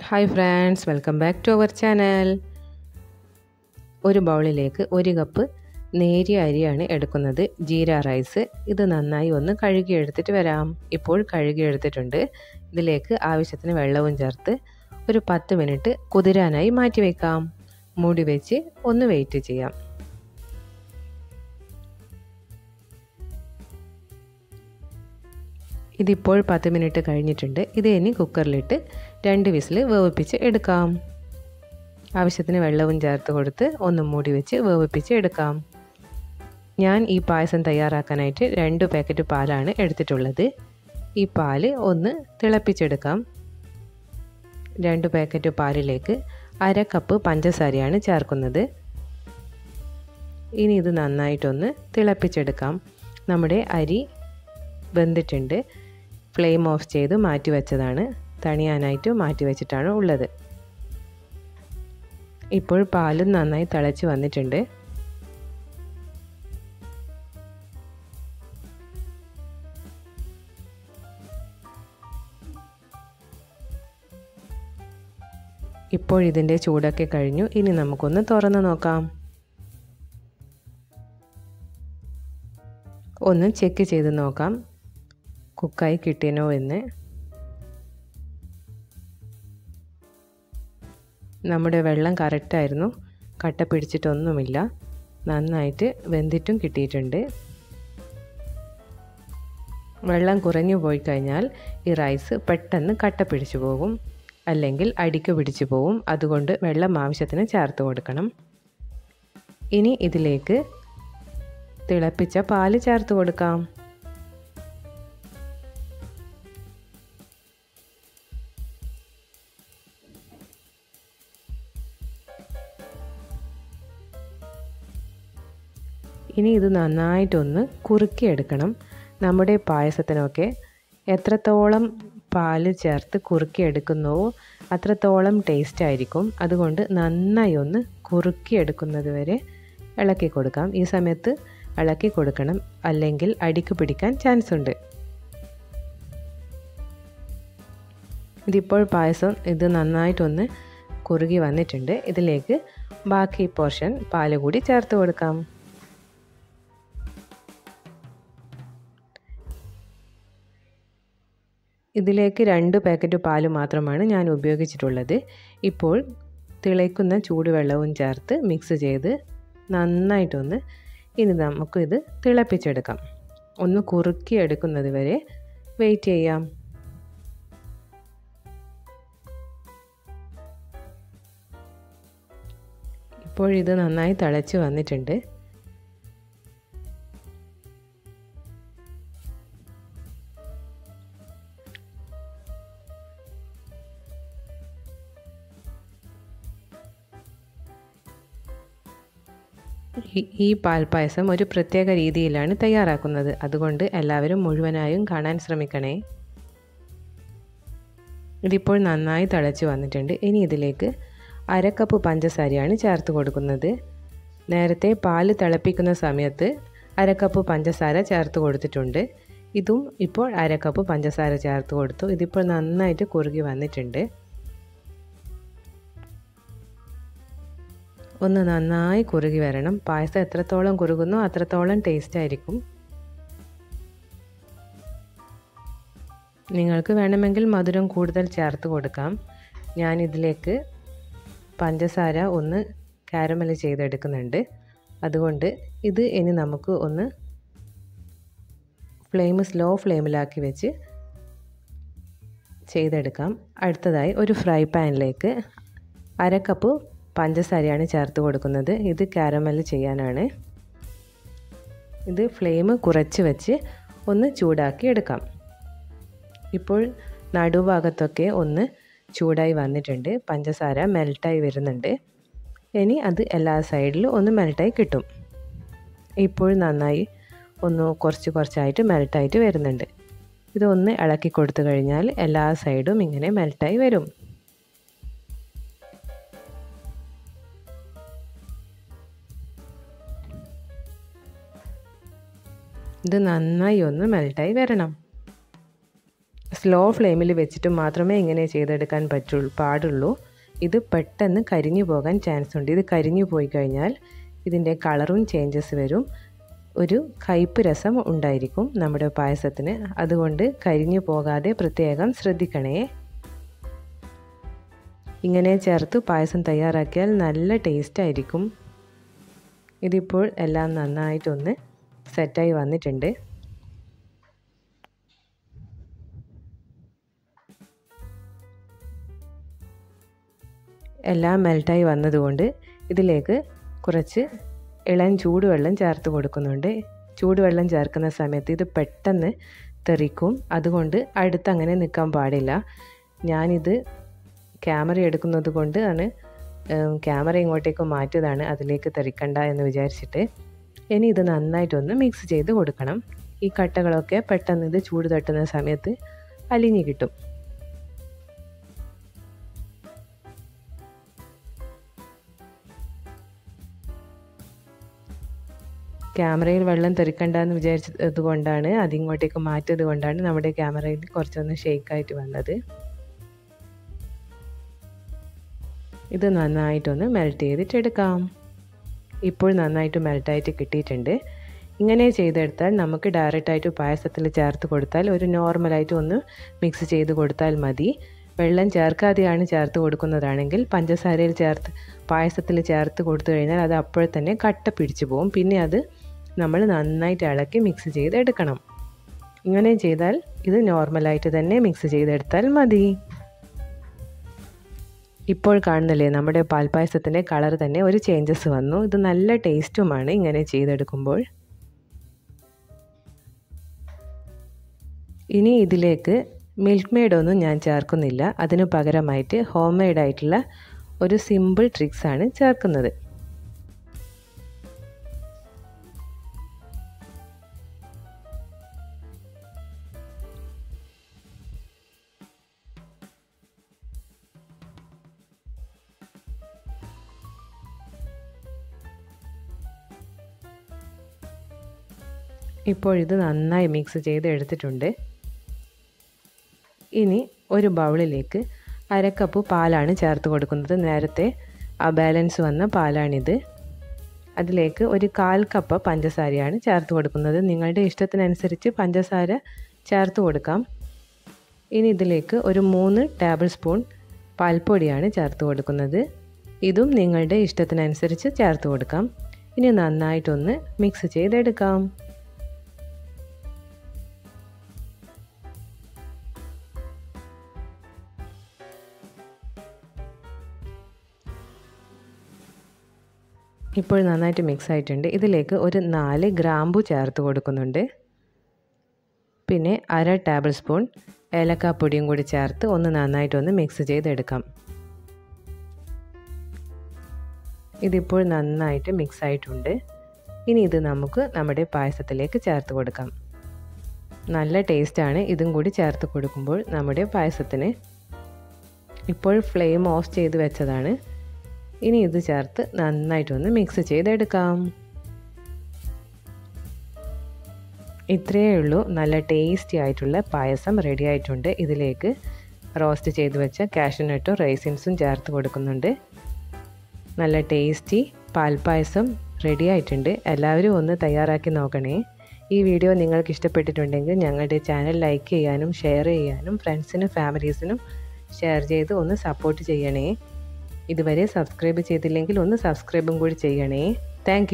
Hi friends, welcome back to our channel. ഒരു ബൗളിലേക്ക് 1 cup നേരിയ അരിയാണ് എടുക്കുന്നത്, ജീര റൈസ്. ഇത് നന്നായി ഒന്ന് കഴുകി എടുത്തിട്ട് വരാം. ഇപ്പോൾ കഴുകി എടുത്തിട്ടുണ്ട്. ഇതിലേക്ക് ആവശ്യത്തിന് വെള്ളവും ചേർത്ത് ഒരു 10 മിനിറ്റ് കുതിരാനായി മാറ്റി വെക്കാം. മൂടി വെച്ച് ഒന്ന് വെയിറ്റ് ചെയ്യാം. ഇതിപ്പോൾ 10 മിനിറ്റ് കഴിഞ്ഞിട്ടുണ്ട്. ഇത് ഇനി കുക്കറിലിട്ട് 2 വിസിൽ വേവിപ്പിച്ച് എടുക്കാം. ആവശ്യത്തിന് വെള്ളവും ചേർത്ത് കൊടുത്ത് ഒന്ന് മൂടി വെച്ച് വേവിപ്പിച്ച് എടുക്കാം. ഞാൻ ഈ പായസം തയ്യാറാക്കാനായിട്ട് 2 പാക്കറ്റ് പാലാണ് എടുത്തിട്ടുള്ളത്. ഈ പാല് ഒന്ന് തിളപ്പിച്ചെടുക്കാം. 2 പാക്കറ്റ് പാലിലേക്ക് 1/2 കപ്പ് പഞ്ചസാരയാണ് ചേർക്കുന്നത്. ഇനി ഇത് നന്നായിട്ടൊന്ന് തിളപ്പിച്ചെടുക്കാം. നമ്മുടെ അരി വെന്തിട്ടുണ്ട്. ഫ്ലെയിം ഓഫ് ചെയ്ത് മാറ്റി വെച്ചതാണ്. തണിയാനായിട്ട് മാറ്റി വെച്ചിട്ടാണ് ഉള്ളത്. ഇപ്പോൾ പാലും നന്നായി തിളച്ച് വന്നിട്ടുണ്ട്. ഇപ്പോൾ ഇതിൻ്റെ ചൂടൊക്കെ കഴിഞ്ഞു. ഇനി നമുക്കൊന്ന് തുറന്ന് നോക്കാം. ഒന്ന് ചെക്ക് ചെയ്ത് നോക്കാം കുക്കായി കിട്ടിയോ എന്ന്. നമ്മുടെ വെള്ളം കറക്റ്റായിരുന്നു, കട്ട പിടിച്ചിട്ടൊന്നുമില്ല. നന്നായിട്ട് വെന്തിട്ടും കിട്ടിയിട്ടുണ്ട്. വെള്ളം കുറഞ്ഞു പോയി കഴിഞ്ഞാൽ ഈ റൈസ് പെട്ടെന്ന് കട്ട പിടിച്ചു പോകും, അല്ലെങ്കിൽ അടിക്ക് പിടിച്ചു പോകും. അതുകൊണ്ട് വെള്ളം ആവശ്യത്തിന് ചേർത്ത് കൊടുക്കണം. ഇനി ഇതിലേക്ക് തിളപ്പിച്ച പാല് ചേർത്ത് കൊടുക്കാം. ഇനി ഇത് നന്നായിട്ടൊന്ന് കുറുക്കിയെടുക്കണം. നമ്മുടെ പായസത്തിനൊക്കെ എത്രത്തോളം പാല് ചേർത്ത് കുറുക്കിയെടുക്കുന്നുവോ അത്രത്തോളം ടേസ്റ്റ് ആയിരിക്കും. അതുകൊണ്ട് നന്നായി ഒന്ന് കുറുക്കിയെടുക്കുന്നത് വരെ ഇളക്കി കൊടുക്കാം. ഈ സമയത്ത് ഇളക്കി കൊടുക്കണം, അല്ലെങ്കിൽ അടിക്ക് പിടിക്കാൻ ചാൻസ് ഉണ്ട്. ഇതിപ്പോൾ പായസം ഇത് നന്നായിട്ടൊന്ന് കുറുകി വന്നിട്ടുണ്ട്. ഇതിലേക്ക് ബാക്കി പോർഷൻ പാല് കൂടി ചേർത്ത് കൊടുക്കാം. ഇതിലേക്ക് 2 പാക്കറ്റ് പാല് മാത്രമാണ് ഞാൻ ഉപയോഗിച്ചിട്ടുള്ളത്. ഇപ്പോൾ തിളയ്ക്കുന്ന ചൂടുവെള്ളവും ചേർത്ത് മിക്സ് ചെയ്ത് നന്നായിട്ടൊന്ന് ഇനി നമുക്കിത് തിളപ്പിച്ചെടുക്കാം. ഒന്ന് കുറുക്കി എടുക്കുന്നത് വരെ വെയിറ്റ് ചെയ്യാം. ഇപ്പോൾ ഇത് നന്നായി തിളച്ച് വന്നിട്ടുണ്ട്. ഈ പാൽപ്പായസം ഒരു പ്രത്യേക രീതിയിലാണ് തയ്യാറാക്കുന്നത്. അതുകൊണ്ട് എല്ലാവരും മുഴുവനായും കാണാൻ ശ്രമിക്കണേ. ഇതിപ്പോൾ നന്നായി തിളച്ച് വന്നിട്ടുണ്ട്. ഇനി ഇതിലേക്ക് 1/2 കപ്പ് പഞ്ചസാരയാണ് ചേർത്ത് കൊടുക്കുന്നത്. നേരത്തെ പാല് തിളപ്പിക്കുന്ന സമയത്ത് 1/2 കപ്പ് പഞ്ചസാര ചേർത്ത് കൊടുത്തിട്ടുണ്ട്. ഇതും ഇപ്പോൾ 1/2 കപ്പ് പഞ്ചസാര ചേർത്ത് കൊടുത്തു. ഇതിപ്പോൾ നന്നായിട്ട് കുറുകി വന്നിട്ടുണ്ട്. ഒന്ന് നന്നായി കുറുകി വരണം. പായസം എത്രത്തോളം കുറുകുന്നോ അത്രത്തോളം ടേസ്റ്റ് ആയിരിക്കും. നിങ്ങൾക്ക് വേണമെങ്കിൽ മധുരം കൂടുതൽ ചേർത്ത് കൊടുക്കാം. ഞാൻ ഇതിലേക്ക് പഞ്ചസാര ഒന്ന് കാരമൽ ചെയ്തെടുക്കുന്നുണ്ട്. അതുകൊണ്ട് ഇത് ഇനി നമുക്ക് ഒന്ന് സ്ലോ ഫ്ലെയിമിലാക്കി വെച്ച് ചെയ്തെടുക്കാം. അടുത്തതായി ഒരു ഫ്രൈ പാനിലേക്ക് 1/2 കപ്പ് പഞ്ചസാരയാണ് ചേർത്ത് കൊടുക്കുന്നത്. ഇത് കാരമൽ ചെയ്യാനാണ്. ഇത് ഫ്ലെയിം കുറച്ച് വെച്ച് ഒന്ന് ചൂടാക്കി എടുക്കാം. ഇപ്പോൾ നടുഭാഗത്തൊക്കെ ഒന്ന് ചൂടായി വന്നിട്ടുണ്ട്. പഞ്ചസാര മെൽട്ടായി വരുന്നുണ്ട്. ഇനി അത് എല്ലാ സൈഡിലും ഒന്ന് മെൽട്ടായി കിട്ടും. ഇപ്പോൾ നന്നായി ഒന്ന് കുറച്ചായിട്ട് മെൽട്ടായിട്ട് വരുന്നുണ്ട്. ഇതൊന്ന് ഇളക്കി കൊടുത്തു കഴിഞ്ഞാൽ എല്ലാ സൈഡും ഇങ്ങനെ മെൽട്ടായി വരും. ഇത് നന്നായി ഒന്ന് മെൽട്ടായി വരണം. സ്ലോ ഫ്ലെയിമിൽ വെച്ചിട്ട് മാത്രമേ ഇങ്ങനെ ചെയ്തെടുക്കാൻ പാടുള്ളൂ. ഇത് പെട്ടെന്ന് കരിഞ്ഞു പോകാൻ ചാൻസ് ഉണ്ട്. ഇത് കരിഞ്ഞു പോയി കഴിഞ്ഞാൽ ഇതിൻ്റെ കളറും ചേഞ്ചസ് വരും. ഒരു കയ്പ്പ് രസം ഉണ്ടായിരിക്കും നമ്മുടെ പായസത്തിന്. അതുകൊണ്ട് കരിഞ്ഞു പോകാതെ പ്രത്യേകം ശ്രദ്ധിക്കണേ. ഇങ്ങനെ ചേർത്ത് പായസം തയ്യാറാക്കിയാൽ നല്ല ടേസ്റ്റ് ആയിരിക്കും. ഇതിപ്പോൾ എല്ലാം നന്നായിട്ടൊന്ന് സെറ്റായി വന്നിട്ടുണ്ട്. എല്ലാം മെൽറ്റായി വന്നതുകൊണ്ട് ഇതിലേക്ക് കുറച്ച് ഇളം ചൂടുവെള്ളം ചേർത്ത് കൊടുക്കുന്നുണ്ട്. ചൂടുവെള്ളം ചേർക്കുന്ന സമയത്ത് ഇത് പെട്ടെന്ന് തെറിക്കും. അതുകൊണ്ട് അടുത്തങ്ങനെ നിൽക്കാൻ പാടില്ല. ഞാനിത് ക്യാമറ എടുക്കുന്നത് കൊണ്ടാണ് ക്യാമറ ഇങ്ങോട്ടേക്ക് മാറ്റിയതാണ്, അതിലേക്ക് തെറിക്കണ്ട എന്ന് വിചാരിച്ചിട്ട്. ഇനി ഇത് നന്നായിട്ടൊന്ന് മിക്സ് ചെയ്ത് കൊടുക്കണം. ഈ കട്ടകളൊക്കെ പെട്ടെന്ന് ഇത് ചൂട് തട്ടുന്ന സമയത്ത് അലിഞ്ഞ് കിട്ടും. ക്യാമറയിൽ വെള്ളം തെറിക്കണ്ടെന്ന് വിചാരിച്ചത് കൊണ്ടാണ്, അതിങ്ങോട്ടേക്ക് മാറ്റിയത് കൊണ്ടാണ് നമ്മുടെ ക്യാമറയിൽ കുറച്ചൊന്ന് ഷേക്കായിട്ട് വന്നത്. ഇത് നന്നായിട്ടൊന്ന് മെൽറ്റ് ചെയ്തിട്ടെടുക്കാം. ഇപ്പോൾ നന്നായിട്ട് മെൽറ്റായിട്ട് കിട്ടിയിട്ടുണ്ട്. ഇങ്ങനെ ചെയ്തെടുത്താൽ നമുക്ക് ഡയറക്റ്റായിട്ട് പായസത്തിൽ ചേർത്ത് കൊടുത്താൽ ഒരു നോർമലായിട്ട് ഒന്ന് മിക്സ് ചെയ്ത് കൊടുത്താൽ മതി. വെള്ളം ചേർക്കാതെയാണ് ചേർത്ത് കൊടുക്കുന്നതാണെങ്കിൽ പഞ്ചസാരയിൽ പായസത്തിൽ ചേർത്ത് കൊടുത്തു കഴിഞ്ഞാൽ അത് അപ്പോൾ തന്നെ കട്ട പിടിച്ചു പോകും. പിന്നെ അത് നമ്മൾ നന്നായിട്ട് ഇളക്കി മിക്സ് ചെയ്തെടുക്കണം. ഇങ്ങനെ ചെയ്താൽ ഇത് നോർമലായിട്ട് തന്നെ മിക്സ് ചെയ്തെടുത്താൽ മതി. ഇപ്പോൾ കാണുന്നില്ലേ, നമ്മുടെ പാൽപ്പായസത്തിൻ്റെ കളർ തന്നെ ഒരു ചേഞ്ചസ് വന്നു. ഇത് നല്ല ടേസ്റ്റുമാണ് ഇങ്ങനെ ചെയ്തെടുക്കുമ്പോൾ. ഇനി ഇതിലേക്ക് മിൽക്ക് മെയ്ഡൊന്നും ഞാൻ ചേർക്കുന്നില്ല. അതിന് പകരമായിട്ട് ഹോം മെയ്ഡായിട്ടുള്ള ഒരു സിമ്പിൾ ട്രിക്സാണ് ചേർക്കുന്നത്. ഇപ്പോൾ ഇത് നന്നായി മിക്സ് ചെയ്ത് എടുത്തിട്ടുണ്ട്. ഇനി ഒരു ബൗളിലേക്ക് 1/2 കപ്പ് പാലാണ് ചേർത്ത് കൊടുക്കുന്നത്. നേരത്തെ ആ ബാലൻസ് വന്ന പാലാണിത്. അതിലേക്ക് ഒരു 1/4 കപ്പ് പഞ്ചസാരയാണ് ചേർത്ത് കൊടുക്കുന്നത്. നിങ്ങളുടെ ഇഷ്ടത്തിനനുസരിച്ച് പഞ്ചസാര ചേർത്ത് കൊടുക്കാം. ഇനി ഇതിലേക്ക് ഒരു 3 ടേബിൾ സ്പൂൺ പാൽപ്പൊടിയാണ് ചേർത്ത് കൊടുക്കുന്നത്. ഇതും നിങ്ങളുടെ ഇഷ്ടത്തിനനുസരിച്ച് ചേർത്ത് കൊടുക്കാം. ഇനി നന്നായിട്ടൊന്ന് മിക്സ് ചെയ്തെടുക്കാം. ഇപ്പോൾ നന്നായിട്ട് മിക്സ് ആയിട്ടുണ്ട്. ഇതിലേക്ക് ഒരു 4 ഗ്രാമ്പു ചേർത്ത് കൊടുക്കുന്നുണ്ട്. പിന്നെ 1/2 ടേബിൾ സ്പൂൺ ഏലക്കാപ്പൊടിയും കൂടി ചേർത്ത് ഒന്ന് നന്നായിട്ടൊന്ന് മിക്സ് ചെയ്തെടുക്കാം. ഇതിപ്പോൾ നന്നായിട്ട് മിക്സ് ആയിട്ടുണ്ട്. ഇനി ഇത് നമുക്ക് നമ്മുടെ പായസത്തിലേക്ക് ചേർത്ത് കൊടുക്കാം. നല്ല ടേസ്റ്റാണ് ഇതും കൂടി ചേർത്ത് കൊടുക്കുമ്പോൾ നമ്മുടെ പായസത്തിന്. ഇപ്പോൾ ഫ്ലെയിം ഓഫ് ചെയ്ത് വെച്ചതാണ്. ഇനി ഇത് ചേർത്ത് നന്നായിട്ടൊന്ന് മിക്സ് ചെയ്തെടുക്കാം. ഇത്രയേ ഉള്ളൂ. നല്ല ടേസ്റ്റി ആയിട്ടുള്ള പായസം റെഡി ആയിട്ടുണ്ട്. ഇതിലേക്ക് റോസ്റ്റ് ചെയ്ത് വെച്ച കാഷ്യൂനട്ടും റൈസിൻസും ചേർത്ത് കൊടുക്കുന്നുണ്ട്. നല്ല ടേസ്റ്റി പാൽപ്പായസം റെഡി ആയിട്ടുണ്ട്. എല്ലാവരും ഒന്ന് തയ്യാറാക്കി നോക്കണേ. ഈ വീഡിയോ നിങ്ങൾക്ക് ഇഷ്ടപ്പെട്ടിട്ടുണ്ടെങ്കിൽ ഞങ്ങളുടെ ചാനൽ ലൈക്ക് ചെയ്യാനും ഷെയർ ചെയ്യാനും ഫ്രണ്ട്സിനും ഫാമിലീസിനും ഷെയർ ചെയ്ത് ഒന്ന് സപ്പോർട്ട് ചെയ്യണേ. ഇതുവരെ സബ്സ്ക്രൈബ് ചെയ്തില്ലെങ്കിൽ ഒന്ന് സബ്സ്ക്രൈബും കൂടി ചെയ്യണേ. Thank you.